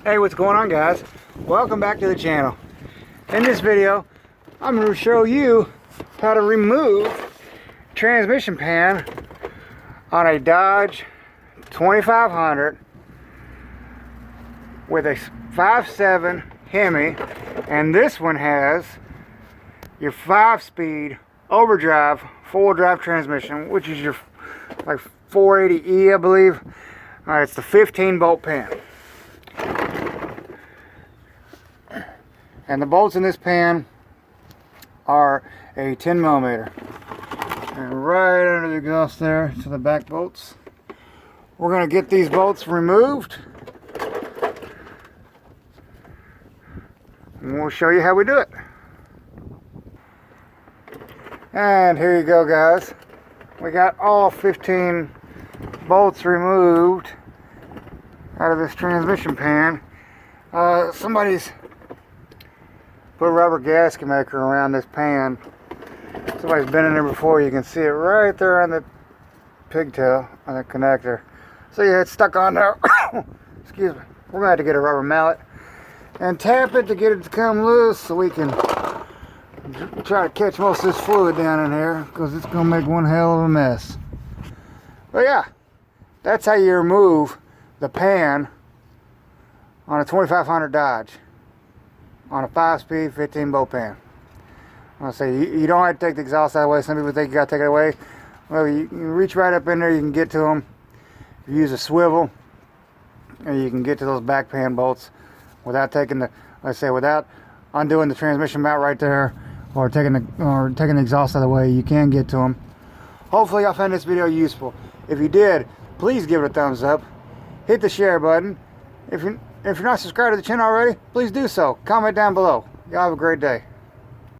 Hey, what's going on, guys? Welcome back to the channel. In this video, I'm going to show you how to remove transmission pan on a Dodge 2500 with a 5.7 Hemi, and this one has your 5-speed overdrive 4-wheel drive transmission, which is your like 480E, I believe. It's the 15-bolt pan. And the bolts in this pan are a 10mm. And right under the exhaust there to the back bolts. We're going to get these bolts removed. And we'll show you how we do it. And here you go, guys. We got all 15 bolts removed out of this transmission pan. Somebody's put a rubber gasket maker around this pan. Somebody's been in there before. You can see it right there on the pigtail on the connector. So yeah, it's stuck on there. Excuse me. We're gonna have to get a rubber mallet and tap it to get it to come loose so we can try to catch most of this fluid down in here, because it's gonna make one hell of a mess. But yeah, that's how you remove the pan on a 2500 Dodge on a 5-speed 15-bolt pan. I say you don't have to take the exhaust out of the way. Some people think you got to take it away. Well, you reach right up in there, you can get to them. You use a swivel, and you can get to those back pan bolts without taking the, without undoing the transmission mount right there, or taking the exhaust out of the way. You can get to them. Hopefully, I found this video useful. If you did, please give it a thumbs up. Hit the share button. If you're not subscribed to the channel already, please do so. Comment down below. Y'all have a great day.